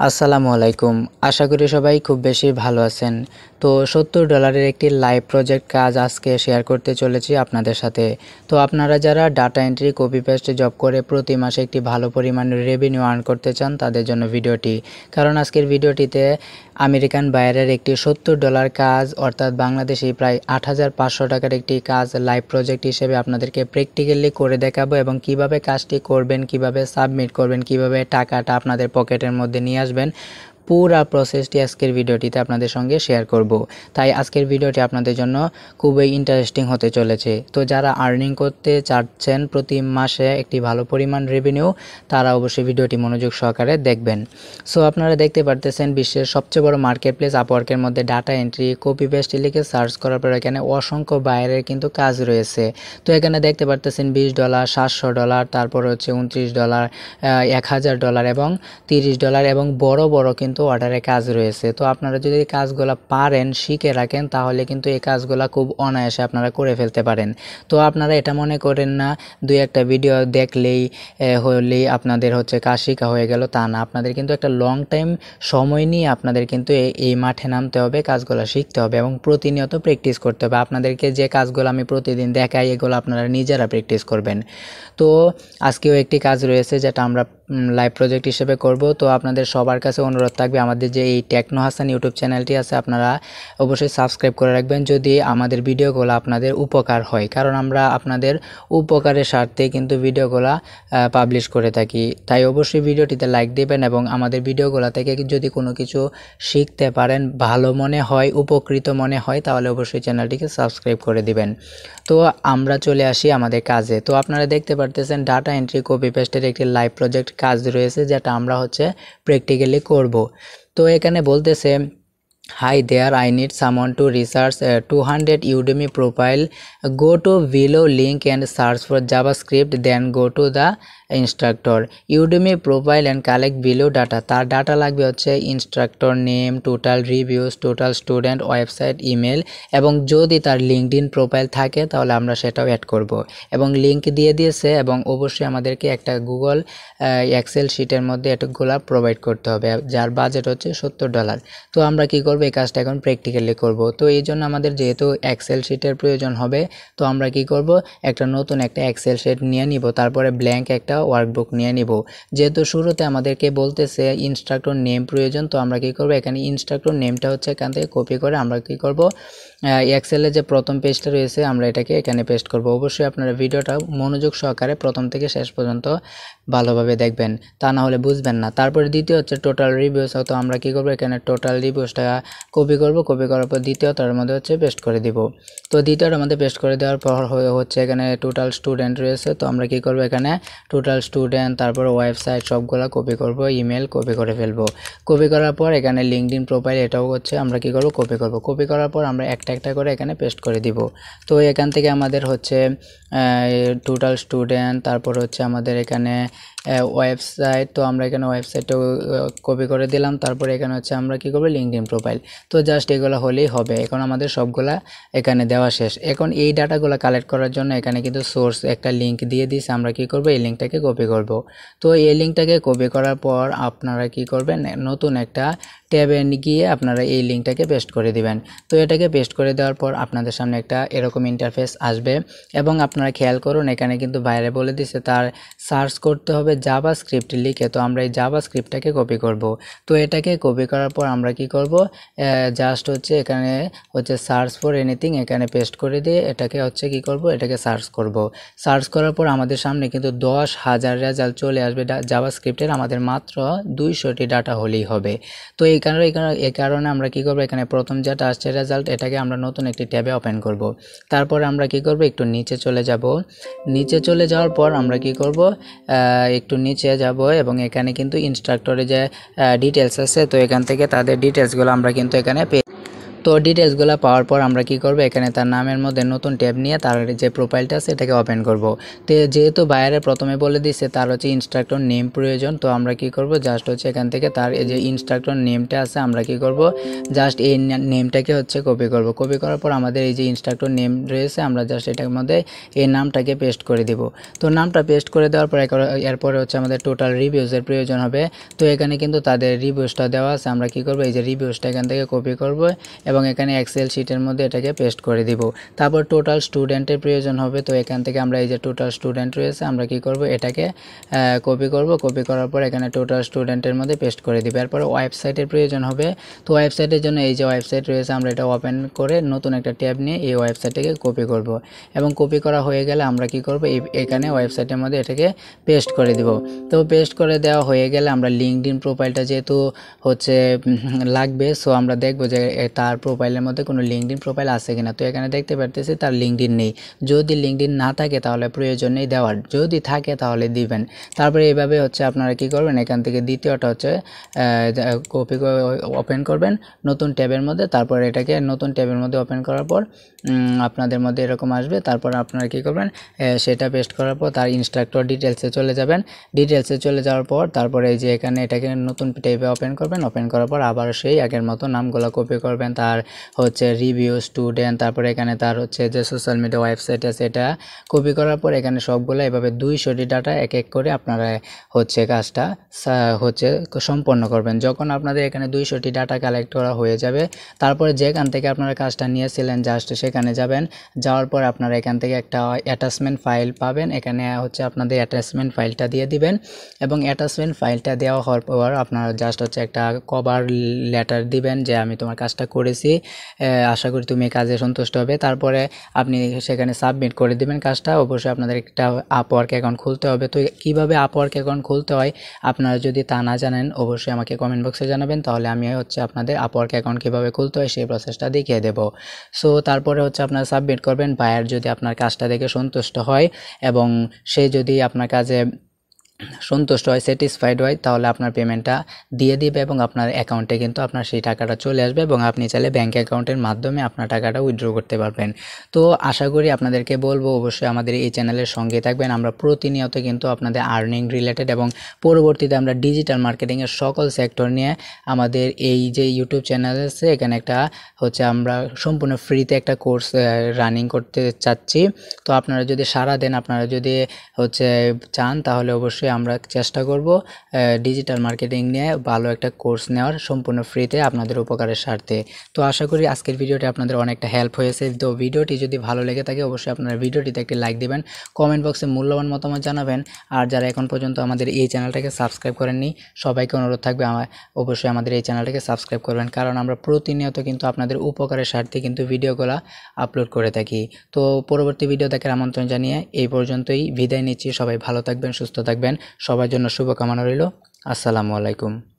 আসসালামু আলাইকুম। আশা করি সবাই খুব বেশি ভালো আছেন। তো $70 একটি লাইভ প্রজেক্ট কাজ আজকে শেয়ার করতে চলেছি আপনাদের সাথে। তো আপনারা যারা data entry copy paste job করে প্রতি মাসে একটি ভালো পরিমাণের রেভিনিউ আর্ন করতে চান তাদের জন্য ভিডিওটি। কারণ আজকের ভিডিওটিতে আমেরিকান বায়ারের একটি $70 কাজ অর্থাৎ বাংলাদেশি প্রায় ৮৫০০ টাকার একটি কাজ লাইভ প্রজেক্ট হিসেবে আপনাদেরকে প্র্যাকটিক্যালি করে দেখাবো এবং কিভাবে কাজটি করবেন, কিভাবে সাবমিট করবেন, কিভাবে টাকাটা আপনাদের পকেটের মধ্যে নিয়ে আসবেন, পুরা প্রসেসটি আজকের ভিডিওটিতে আপনাদের সঙ্গে শেয়ার করব। তাই আজকের ভিডিওটি আপনাদের জন্য খুবই ইন্টারেস্টিং হতে চলেছে। তো যারা আর্নিং করতে চাচ্ছেন প্রতি মাসে একটি ভালো পরিমাণ রেভিনিউ, তারা অবশ্যই ভিডিওটি মনোযোগ সহকারে দেখবেন। সো আপনারা দেখতে পারতেছেন বিশ্বের সবচেয়ে বড় মার্কেট প্লেস আপওয়ার্কের মধ্যে ডাটা এন্ট্রি কপি পেস্ট লিখে সার্চ করার পর এখানে অসংখ্য বাইরের কিন্তু কাজ রয়েছে। তো এখানে দেখতে পারতেছেন $20, $700, তারপর হচ্ছে $29, $1000 এবং $30 এবং বড় বড় কিন্তু অর্ডারে কাজ রয়েছে। তো আপনারা যদি কাজগুলো পারেন, শিখে রাখেন, তাহলে কিন্তু এই কাজগুলো খুব অনায়াসে আপনারা করে ফেলতে পারেন। তো আপনারা এটা মনে করেন না দুই একটা ভিডিও দেখলেই হলেই আপনাদের হচ্ছে কাজ শেখা হয়ে গেল, তা না। আপনাদের কিন্তু একটা লং টাইম সময় নিয়ে আপনাদের কিন্তু এই মাঠে নামতে হবে, কাজগুলো শিখতে হবে এবং প্রতিনিয়ত প্র্যাকটিস করতে হবে। আপনাদেরকে যে কাজগুলো আমি প্রতিদিন দেখাই এগুলো আপনারা নিজেরা প্র্যাকটিস করবেন। তো আজকেও একটি কাজ রয়েছে যেটা আমরা লাইভ প্রজেক্ট হিসেবে করব। তো আপনাদের সবার কাছে অনুরোধ থাকবে, আমাদের যে এই টেকনো হাসান ইউটিউব চ্যানেলটি আছে আপনারা অবশ্যই সাবস্ক্রাইব করে রাখবেন যদি আমাদের ভিডিওগুলো আপনাদের উপকার হয়। কারণ আমরা আপনাদের উপকারের স্বার্থে কিন্তু ভিডিওগুলো পাবলিশ করে থাকি। তাই অবশ্যই ভিডিওটিতে লাইক দেবেন এবং আমাদের ভিডিওগুলো থেকে যদি কোনো কিছু শিখতে পারেন, ভালো মনে হয়, উপকৃত মনে হয়, তাহলে অবশ্যই চ্যানেলটিকে সাবস্ক্রাইব করে দিবেন। তো আমরা চলে আসি আমাদের কাজে। তো আপনারা দেখতে পারতেছেন ডাটা এন্ট্রি কপি পেস্টের একটি লাইভ প্রজেক্ট কাজ রয়েছে যেটা আমরা হচ্ছে প্র্যাকটিক্যালি করব। তো এখানে বলতেছে, Hi there, I need someone to research 200 Udemy profile. Go to below link and search for JavaScript, then go to the instructor. Udemy profile and collect below data. তার ডাটা লাগবে হচ্ছে instructor name, total reviews, total student, website, email এবং যদি তার LinkedIn profile থাকে তাহলে আমরা সেটাও অ্যাড করব। এবং লিঙ্ক দিয়ে দিয়েছে এবং অবশ্যই আমাদেরকে একটা গুগল এক্সেল শিটের মধ্যে এটুকুলা প্রোভাইড করতে হবে, যার বাজেট হচ্ছে $70। তো আমরা কি করব, এই কাজটা এখন প্র্যাকটিক্যালি করব। তো এই জন্য আমাদের যেহেতু এক্সেল শিটের প্রয়োজন হবে, তো আমরা কি করব, নতুন একটা এক্সেল শিট নিয়ে নিব, তারপরে ব্ল্যাঙ্ক একটা ওয়ার্কবুক নিয়ে নিব। যেহেতু শুরুতে আমাদেরকে বলতেছে ইনস্ট্রাক্টর নেম প্রয়োজন, তো আমরা কি করব, এখানে ইনস্ট্রাক্টর নেমটা হচ্ছে এখান থেকে কপি করে আমরা কি করব, এক্সেলে যে প্রথম পেজটা রয়েছে আমরা এটাকে এখানে পেস্ট করব। অবশ্যই আপনারা ভিডিওটা মনোযোগ সহকারে প্রথম থেকে শেষ পর্যন্ত ভালোভাবে দেখবেন, তা না হলে বুঝবেন না। তারপরে দ্বিতীয় হচ্ছে টোটাল রিভিউস। তো আমরা কি করব, এখানে টোটাল রিভিউসটা কপি করব, কপি করার পর দ্বিতীয়টার মধ্যে হচ্ছে পেস্ট করে দিব। তো দ্বিতীয়টার মধ্যে পেস্ট করে দেওয়ার পর হচ্ছে এখানে টোটাল স্টুডেন্ট রয়েছে, তো আমরা কি করব, এখানে টোটাল স্টুডেন্ট, তারপর ওয়েবসাইট সবগুলো কপি করব, ইমেল কপি করে ফেলবো। কপি করার পর এখানে লিঙ্কডইন প্রোফাইল এটাও হচ্ছে আমরা কি করব, কপি করব। কপি করার পর আমরা একটা একটা করে এখানে পেস্ট করে দিব। তো এখান থেকে আমাদের হচ্ছে টোটাল স্টুডেন্ট, তারপর হচ্ছে আমাদের এখানে ওয়েবসাইট, তো আমরা এখানে ওয়েবসাইটও কপি করে দিলাম। তারপরে এখানে হচ্ছে আমরা কি করব, লিঙ্কডইন প্রোফাইল। তো জাস্ট এগুলো হলেই হবে। এখন আমাদের সবগুলা এখানে দেওয়া শেষ। এখন এই ডাটাগুলো কালেক্ট করার জন্য এখানে কিন্তু সোর্স একটা লিঙ্ক দিয়ে দিয়েছে, আমরা কি করব, এই লিঙ্কটাকে কপি করব। তো এই লিঙ্কটাকে কপি করার পর আপনারা কি করবেন, নতুন একটা ট্যাবে গিয়ে আপনারা এই লিঙ্কটাকে পেস্ট করে দিবেন। তো এটাকে পেস্ট করে দেওয়ার পর আপনাদের সামনে একটা এরকম ইন্টারফেস আসবে এবং আপনারা খেয়াল করুন এখানে কিন্তু বাইরে বলে দিচ্ছে তার সার্চ করতে হবে জাভাস্ক্রিপ্ট লিখে। তো আমরা এই জাভাস্ক্রিপ্টটাকে কপি করব। তো এটাকে কপি করার পর আমরা কি করব, জাস্ট হচ্ছে এখানে হচ্ছে সার্চ ফর এনিথিং এখানে পেস্ট করে দিয়ে এটাকে হচ্ছে কি করব, এটাকে সার্চ করব। সার্চ করার পর আমাদের সামনে কিন্তু 10,000 রেজাল্ট চলে আসবে জাভাস্ক্রিপ্টের। আমাদের মাত্র 200টি ডাটা হলেই হবে। তো এই কারণে আমরা কি করব, এখানে প্রথম যেটা আসছে রেজাল্ট এটাকে আমরা নতুন একটি ট্যাবে ওপেন করব। তারপরে আমরা কি করব, একটু নিচে চলে যাব। নিচে চলে যাওয়ার পর আমরা কি করব, একটু নিচে যাব এবং এখানে কিন্তু ইনস্ট্রাক্টরে যে ডিটেলস আছে, তো এখান থেকে তাদের ডিটেলসগুলো আমরা কিন্তু এখানে তো ডিটেলসগুলো পাওয়ার পর আমরা কি করব, এখানে তার নামের মধ্যে নতুন ট্যাব নিয়ে তার যে প্রোফাইলটা আছে এটাকে ওপেন করব। তো যেহেতু বায়ারে প্রথমে বলে দিচ্ছে তার হচ্ছে ইনস্ট্রাক্টর নেম প্রয়োজন, তো আমরা কি করব, জাস্ট হচ্ছে এখান থেকে তার এই যে ইনস্ট্রাক্টর নেমটা আছে আমরা কি করব, জাস্ট এই নেমটাকে হচ্ছে কপি করব। কপি করার পর আমাদের এই যে ইনস্ট্রাক্টর নেম রয়েছে আমরা জাস্ট এটার মধ্যে এই নামটাকে পেস্ট করে দিব। তো নামটা পেস্ট করে দেওয়ার পর এরপরে হচ্ছে আমাদের টোটাল রিভিউজের প্রয়োজন হবে। তো এখানে কিন্তু তাদের রিভিউসটা দেওয়া আছে, আমরা কি করব, এই যে রিভিউসটা এখান থেকে কপি করব এবং এখানে এক্সেল শিটের মধ্যে এটাকে পেস্ট করে দিব। তারপর টোটাল স্টুডেন্টের প্রয়োজন হবে, তো এখান থেকে আমরা এই যে টোটাল স্টুডেন্ট রয়েছে আমরা কি করব, এটাকে কপি করব। কপি করার পর এখানে টোটাল স্টুডেন্টের মধ্যে পেস্ট করে দিব। এরপরে ওয়েবসাইটের প্রয়োজন হবে, তো ওয়েবসাইটের জন্য এই যে ওয়েবসাইট রয়েছে আমরা এটা ওপেন করে নতুন একটা ট্যাব নিয়ে এই ওয়েবসাইটটাকে কপি করব এবং কপি করা হয়ে গেলে আমরা কি করব, এখানে ওয়েবসাইটের মধ্যে এটাকে পেস্ট করে দিব। তো পেস্ট করে দেওয়া হয়ে গেলে আমরা লিঙ্কডইন প্রোফাইলটা যেহেতু হচ্ছে লাগবে, সো আমরা দেখব যে তার প্রোফাইলের মধ্যে কোনো লিঙ্কডইন প্রোফাইল আছে কিনা। তো এখানে দেখতে পারতেছি তার লিঙ্কডইন নেই। যদি লিঙ্কডইন না থাকে তাহলে প্রয়োজন নেই দেওয়ার, যদি থাকে তাহলে দিবেন। তারপরে এইভাবে হচ্ছে আপনারা কি করবেন, এখান থেকে দ্বিতীয়টা হচ্ছে কপি ওপেন করবেন নতুন ট্যাবের মধ্যে। তারপর এটাকে নতুন ট্যাবের মধ্যে ওপেন করার পর আপনাদের মধ্যে এরকম আসবে। তারপর আপনারা কি করবেন, সেটা পেস্ট করার পর তার ইনস্ট্রাক্টর ডিটেলসে চলে যাবেন। ডিটেলসে চলে যাওয়ার পর তারপরে এই যে এখানে এটাকে নতুন ট্যাবে ওপেন করবেন। ওপেন করার পর আবার সেই আগের মতো নামগুলো কপি করবেন, তার হচ্ছে রিভিউ, স্টুডেন্ট, তারপরে এখানে তার হচ্ছে যে সোশ্যাল মিডিয়া ওয়েবসাইট আছে এটা কপি করার পর এখানে সবগুলো এভাবে 200টি ডাটা এক এক করে আপনারা হচ্ছে কাজটা হচ্ছে সম্পন্ন করবেন। যখন আপনাদের এখানে 200টি ডাটা কালেক্ট করা হয়ে যাবে তারপরে যেখান থেকে আপনারা কাজটা নিয়েছিলেন জাস্ট সেখানে যাবেন। যাওয়ার পর আপনারা এখান থেকে একটা অ্যাটাচমেন্ট ফাইল পাবেন, এখানে হচ্ছে আপনাদের অ্যাটাচমেন্ট ফাইলটা দিয়ে দিবেন এবং অ্যাটাচমেন্ট ফাইলটা দেওয়া হওয়ার পর আপনারা জাস্ট হচ্ছে একটা কভার লেটার দিবেন যে আমি তোমার কাজটা করেছি, আশা করি তুমি কাজে সন্তুষ্ট হবে। তারপরে আপনি সেখানে সাবমিট করে দিবেন কাজটা। অবশ্যই আপনাদের একটা আপওয়ার্ক অ্যাকাউন্ট খুলতে হবে। তো কীভাবে আপওয়ার্ক অ্যাকাউন্ট খুলতে হয় আপনারা যদি তা না জানেন অবশ্যই আমাকে কমেন্ট বক্সে জানাবেন, তাহলে আমি হচ্ছে আপনাদের আপওয়ার্ক অ্যাকাউন্ট কীভাবে খুলতে হয় সেই প্রসেসটা দেখিয়ে দেব। সো তারপরে হচ্ছে আপনারা সাবমিট করবেন। বায়ার যদি আপনার কাজটা দেখে সন্তুষ্ট হয় এবং সে যদি আপনার কাজে সন্তুষ্ট হয়, স্যাটিসফাইড হয়, তাহলে আপনার পেমেন্টটা দিয়ে দিবে এবং আপনার অ্যাকাউন্টে কিন্তু আপনার সেই টাকাটা চলে আসবে এবং আপনি চাইলে ব্যাঙ্ক অ্যাকাউন্টের মাধ্যমে আপনার টাকাটা উইথড্র করতে পারবেন। তো আশা করি আপনাদেরকে বলবো অবশ্যই আমাদের এই চ্যানেলের সঙ্গে থাকবেন। আমরা প্রতিনিয়ত কিন্তু আপনাদের আর্নিং রিলেটেড এবং পরবর্তীতে আমরা ডিজিটাল মার্কেটিংয়ের সকল সেক্টর নিয়ে আমাদের এই যে ইউটিউব চ্যানেল আছে এখানে একটা হচ্ছে আমরা সম্পূর্ণ ফ্রিতে একটা কোর্স রানিং করতে চাচ্ছি। তো আপনারা যদি সাড়া দেন, আপনারা যদি হচ্ছে চান, তাহলে অবশ্যই আমরা চেষ্টা করব ডিজিটাল মার্কেটিং নিয়ে ভালো একটা কোর্স নেওয়ার সম্পূর্ণ ফ্রিতে আপনাদের উপকারের স্বার্থে। তো আশা করি আজকের ভিডিওটি আপনাদের অনেকটা হেল্প হয়েছে। তো ভিডিওটি যদি ভালো লেগে থাকে অবশ্যই আপনারা ভিডিওটিতে একটি লাইক দিবেন, কমেন্ট বক্সে মূল্যবান মতামত জানাবেন। আর যারা এখন পর্যন্ত আমাদের এই চ্যানেলটাকে সাবস্ক্রাইব করেননি সবাইকে অনুরোধ থাকবে অবশ্যই আমাদের এই চ্যানেলটাকে সাবস্ক্রাইব করবেন, কারণ আমরা প্রতিনিয়ত কিন্তু আপনাদের উপকারের স্বার্থে কিন্তু ভিডিওগুলো আপলোড করে থাকি। তো পরবর্তী ভিডিও দেখার আমন্ত্রণ জানিয়ে এই পর্যন্তই বিদায় নিচ্ছি। সবাই ভালো থাকবেন, সুস্থ থাকবেন, সবার জন্য শুভকামনা রইল। আসসালামু আলাইকুম।